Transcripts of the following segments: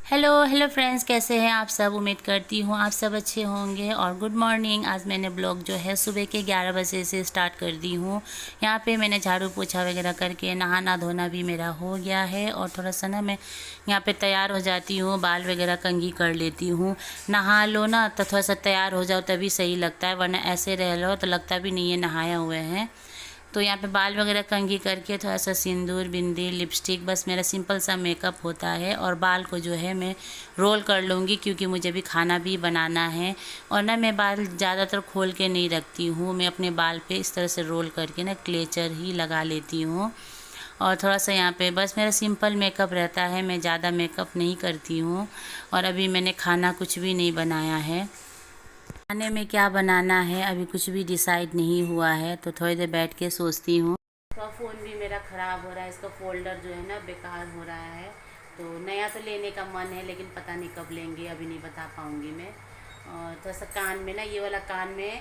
Hello hello friends, कैसे हैं आप सब। उम्मीद करती हूँ आप सब अच्छे होंगे। और गुड मॉर्निंग। आज मैंने ब्लॉग जो है सुबह के 11 बजे से स्टार्ट कर दी हूँ। यहाँ पे मैंने झाड़ू पोछा वगैरह करके नहाना धोना भी मेरा हो गया है। और थोड़ा सा ना मैं यहाँ पे तैयार हो जाती हूँ, बाल वगैरह कंघी कर लेती हूँ। नहा लो ना तो थोड़ा सा तैयार हो जाओ तभी सही लगता है, वरना ऐसे रह लो तो लगता भी नहीं है नहाया हुए हैं। तो यहाँ पे बाल वगैरह कंघी करके थोड़ा सा सिंदूर बिंदी लिपस्टिक, बस मेरा सिंपल सा मेकअप होता है। और बाल को जो है मैं रोल कर लूँगी क्योंकि मुझे भी खाना भी बनाना है। और ना मैं बाल ज़्यादातर खोल के नहीं रखती हूँ, मैं अपने बाल पे इस तरह से रोल करके ना क्लेचर ही लगा लेती हूँ। और थोड़ा सा यहाँ पे बस मेरा सिंपल मेकअप रहता है, मैं ज़्यादा मेकअप नहीं करती हूँ। और अभी मैंने खाना कुछ भी नहीं बनाया है। खाने में क्या बनाना है अभी कुछ भी डिसाइड नहीं हुआ है, तो थोड़ी देर बैठ के सोचती हूँ। तो फ़ोन भी मेरा ख़राब हो रहा है, इसका फोल्डर जो है ना बेकार हो रहा है। तो नया तो लेने का मन है लेकिन पता नहीं कब लेंगे, अभी नहीं बता पाऊँगी मैं। और थोड़ा सा कान में ना, ये वाला कान में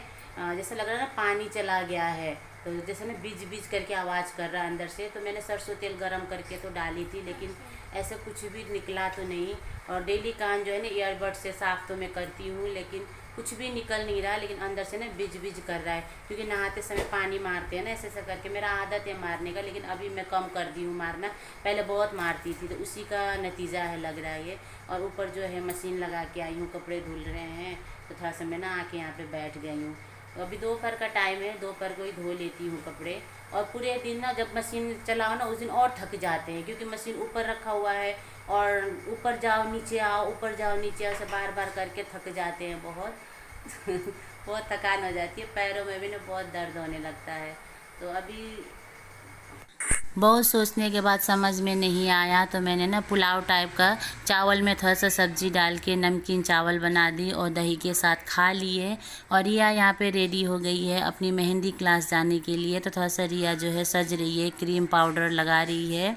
जैसे लग रहा है ना पानी चला गया है, तो जैसे ना बीज बीज करके आवाज़ कर रहा है अंदर से। तो मैंने सरसों तेल गरम करके तो डाली थी लेकिन ऐसे कुछ भी निकला तो नहीं। और डेली कान जो है ना ईयरबड से साफ़ तो मैं करती हूँ लेकिन कुछ भी निकल नहीं रहा, लेकिन अंदर से ना बिज बिज कर रहा है क्योंकि नहाते समय पानी मारते हैं ना ऐसे ऐसे करके। मेरा आदत है मारने का लेकिन अभी मैं कम कर दी हूँ मारना, पहले बहुत मारती थी, तो उसी का नतीजा है लग रहा है ये। और ऊपर जो है मशीन लगा के आई हूँ, कपड़े धुल रहे हैं तो थोड़ा सा मैं ना आके यहाँ पे बैठ गई हूँ। तो अभी दोपहर का टाइम है, दोपहर को ही धो लेती हूँ कपड़े। और पूरे दिन ना जब मशीन चलाओ ना उस दिन और थक जाते हैं क्योंकि मशीन ऊपर रखा हुआ है और ऊपर जाओ नीचे आओ, ऊपर जाओ नीचे आओ, से बार बार करके थक जाते हैं बहुत। बहुत थकान हो जाती है, पैरों में भी ना बहुत दर्द होने लगता है। तो अभी बहुत सोचने के बाद समझ में नहीं आया तो मैंने ना पुलाव टाइप का चावल में थोड़ा सा सब्जी डाल के नमकीन चावल बना दी और दही के साथ खा लिए। और रिया यहाँ पे रेडी हो गई है अपनी मेहंदी क्लास जाने के लिए। तो थोड़ा सा रिया जो है सज रही है, क्रीम पाउडर लगा रही है।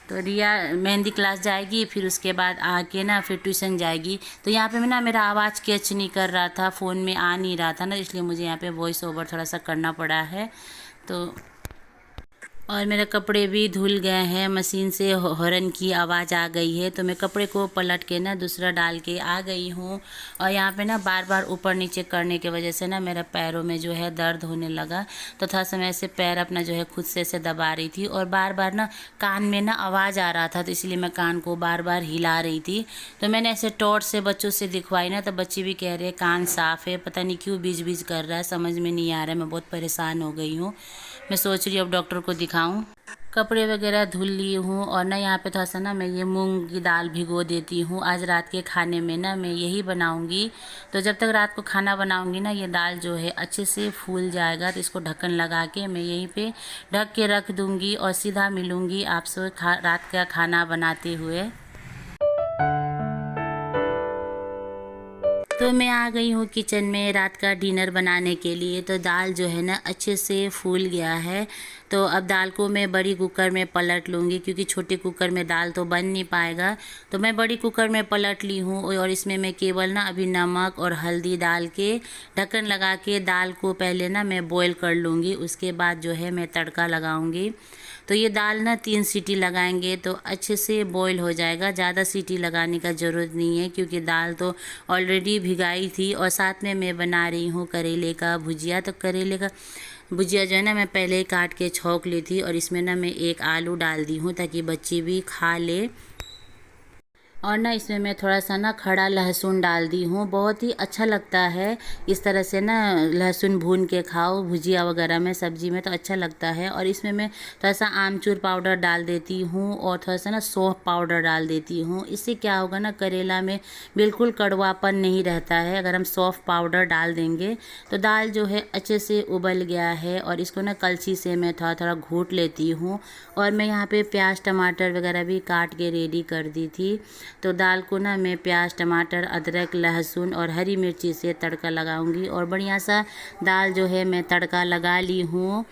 तो रिया मेहंदी क्लास जाएगी, फिर उसके बाद आके ना फिर ट्यूशन जाएगी। तो यहाँ पे मैं ना मेरा आवाज़ कैच नहीं कर रहा था, फ़ोन में आ नहीं रहा था ना, इसलिए मुझे यहाँ पे वॉइस ओवर थोड़ा सा करना पड़ा है। तो और मेरे कपड़े भी धुल गए हैं, मशीन से हॉर्न की आवाज़ आ गई है तो मैं कपड़े को पलट के ना दूसरा डाल के आ गई हूँ। और यहाँ पे ना बार बार ऊपर नीचे करने की वजह से ना मेरा पैरों में जो है दर्द होने लगा। तो थोड़ा सा मैं ऐसे पैर अपना जो है खुद से ऐसे दबा रही थी और बार बार ना कान में ना आवाज़ आ रहा था, तो इसलिए मैं कान को बार बार हिला रही थी। तो मैंने ऐसे टॉर्च से बच्चों से दिखवाई ना, तो बच्चे भी कह रहे हैं कान साफ़ है, पता नहीं क्यों बीज बीज कर रहा है, समझ में नहीं आ रहा है। मैं बहुत परेशान हो गई हूँ, मैं सोच रही हूँ अब डॉक्टर को दिखाऊं। कपड़े वगैरह धुल ली हूँ और ना यहाँ पे थोड़ा सा ना मैं ये मूंग की दाल भिगो देती हूँ। आज रात के खाने में ना मैं यही बनाऊँगी। तो जब तक रात को खाना बनाऊँगी ना ये दाल जो है अच्छे से फूल जाएगा, तो इसको ढक्कन लगा के मैं यहीं पे ढक के रख दूँगी और सीधा मिलूँगी आपसे रात का खाना बनाते हुए। तो मैं आ गई हूँ किचन में रात का डिनर बनाने के लिए। तो दाल जो है ना अच्छे से फूल गया है, तो अब दाल को मैं बड़ी कुकर में पलट लूँगी क्योंकि छोटे कुकर में दाल तो बन नहीं पाएगा। तो मैं बड़ी कुकर में पलट ली हूँ और इसमें मैं केवल ना अभी नमक और हल्दी डाल के ढक्कन लगा के दाल को पहले ना मैं बॉईल कर लूँगी, उसके बाद जो है मैं तड़का लगाऊँगी। तो ये दाल ना 3 सीटी लगाएंगे तो अच्छे से बॉईल हो जाएगा, ज़्यादा सीटी लगाने का ज़रूरत नहीं है क्योंकि दाल तो ऑलरेडी भिगाई थी। और साथ में मैं बना रही हूँ करेले का भुजिया। तो करेले का भुजिया जो है ना मैं पहले ही काट के छौंक ली थी और इसमें ना मैं एक आलू डाल दी हूँ ताकि बच्चे भी खा ले। और ना इसमें मैं थोड़ा सा ना खड़ा लहसुन डाल दी हूँ, बहुत ही अच्छा लगता है इस तरह से ना लहसुन भून के खाओ भुजिया वगैरह में, सब्जी में तो अच्छा लगता है। और इसमें मैं थोड़ा सा आमचूर पाउडर डाल देती हूँ और थोड़ा सा ना सौंफ पाउडर डाल देती हूँ। इससे क्या होगा ना करेला में बिल्कुल कड़वापन नहीं रहता है अगर हम सौंफ पाउडर डाल देंगे। तो दाल जो है अच्छे से उबल गया है और इसको ना कलछी से मैं थोड़ा थोड़ा घोट लेती हूँ। और मैं यहाँ पे प्याज टमाटर वगैरह भी काट के रेडी कर दी थी। तो दाल को ना मैं प्याज टमाटर अदरक लहसुन और हरी मिर्ची से तड़का लगाऊंगी और बढ़िया सा दाल जो है मैं तड़का लगा ली हूँ।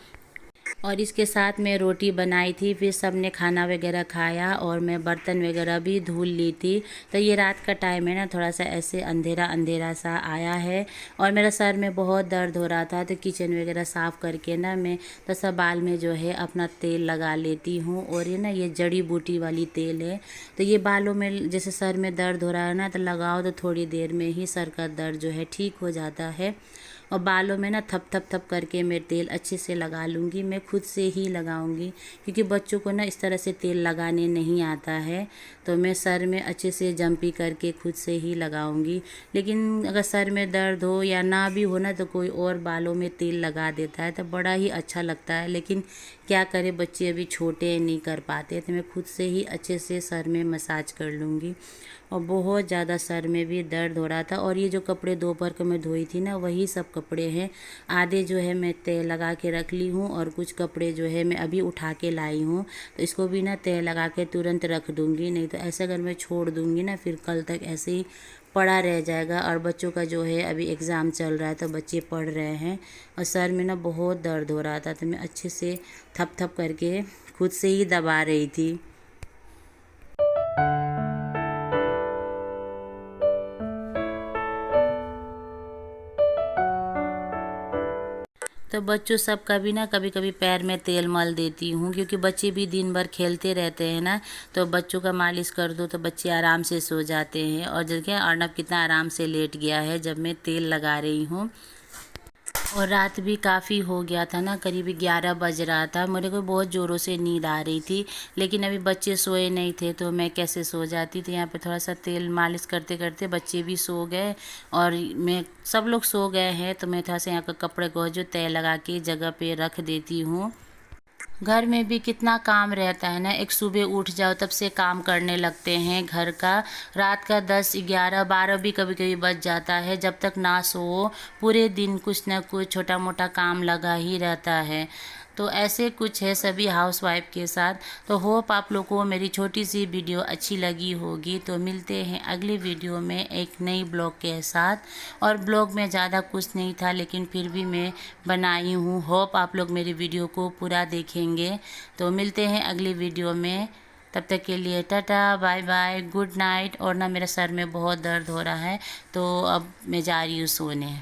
और इसके साथ मैं रोटी बनाई थी। फिर सब ने खाना वगैरह खाया और मैं बर्तन वगैरह भी धुल ली थी। तो ये रात का टाइम है ना, थोड़ा सा ऐसे अंधेरा अंधेरा सा आया है और मेरा सर में बहुत दर्द हो रहा था। तो किचन वगैरह साफ़ करके ना मैं तो सब बाल में जो है अपना तेल लगा लेती हूँ। और ये ना ये जड़ी बूटी वाली तेल है। तो ये बालों में जैसे सर में दर्द हो रहा है ना, तो लगाओ तो थोड़ी देर में ही सर का दर्द जो है ठीक हो जाता है। और बालों में ना थप थप थप करके मैं तेल अच्छे से लगा लूँगी। मैं खुद से ही लगाऊँगी क्योंकि बच्चों को ना इस तरह से तेल लगाने नहीं आता है। तो मैं सर में अच्छे से जंपी करके खुद से ही लगाऊँगी। लेकिन अगर सर में दर्द हो या ना भी हो ना, तो कोई और बालों में तेल लगा देता है तो बड़ा ही अच्छा लगता है। लेकिन क्या करें, बच्चे अभी छोटे नहीं कर पाते, तो मैं खुद से ही अच्छे से सर में मसाज कर लूँगी। और बहुत ज़्यादा सर में भी दर्द हो रहा था। और ये जो कपड़े दोपहर को मैं धोई थी ना, वही सब कपड़े हैं। आधे जो है मैं तेल लगा के रख ली हूँ और कुछ कपड़े जो है मैं अभी उठा के लाई हूँ। तो इसको भी ना तेल लगा के तुरंत रख दूँगी, नहीं तो ऐसे अगर मैं छोड़ दूँगी ना फिर कल तक ऐसे ही पड़ा रह जाएगा। और बच्चों का जो है अभी एग्ज़ाम चल रहा है तो बच्चे पढ़ रहे हैं और सर में ना बहुत दर्द हो रहा था। तो मैं अच्छे से थप थप करके खुद से ही दबा रही थी। तो बच्चों सब का भी ना कभी कभी पैर में तेल मल देती हूँ, क्योंकि बच्चे भी दिन भर खेलते रहते हैं ना। तो बच्चों का मालिश कर दो तो बच्चे आराम से सो जाते हैं। और जैसे अर्नब कितना आराम से लेट गया है जब मैं तेल लगा रही हूँ। और रात भी काफ़ी हो गया था ना, करीब 11 बज रहा था। मेरे को बहुत ज़ोरों से नींद आ रही थी, लेकिन अभी बच्चे सोए नहीं थे तो मैं कैसे सो जाती। तो यहाँ पे थोड़ा सा तेल मालिश करते करते बच्चे भी सो गए और मैं सब लोग सो गए हैं। तो मैं थोड़ा सा यहाँ का कपड़े को जो तेल लगा के जगह पे रख देती हूँ। घर में भी कितना काम रहता है ना, एक सुबह उठ जाओ तब से काम करने लगते हैं घर का। रात का 10, 11, 12 भी कभी कभी बज जाता है। जब तक ना सो पूरे दिन कुछ ना कुछ छोटा मोटा काम लगा ही रहता है। तो ऐसे कुछ है सभी हाउसवाइफ के साथ। तो होप आप लोगों को मेरी छोटी सी वीडियो अच्छी लगी होगी। तो मिलते हैं अगले वीडियो में एक नई ब्लॉग के साथ। और ब्लॉग में ज़्यादा कुछ नहीं था, लेकिन फिर भी मैं बनाई हूँ। होप आप लोग मेरी वीडियो को पूरा देखेंगे। तो मिलते हैं अगली वीडियो में। तब तक के लिए tata, bye bye, good night. और ना मेरे सर में बहुत दर्द हो रहा है तो अब मैं जा रही हूँ सोने।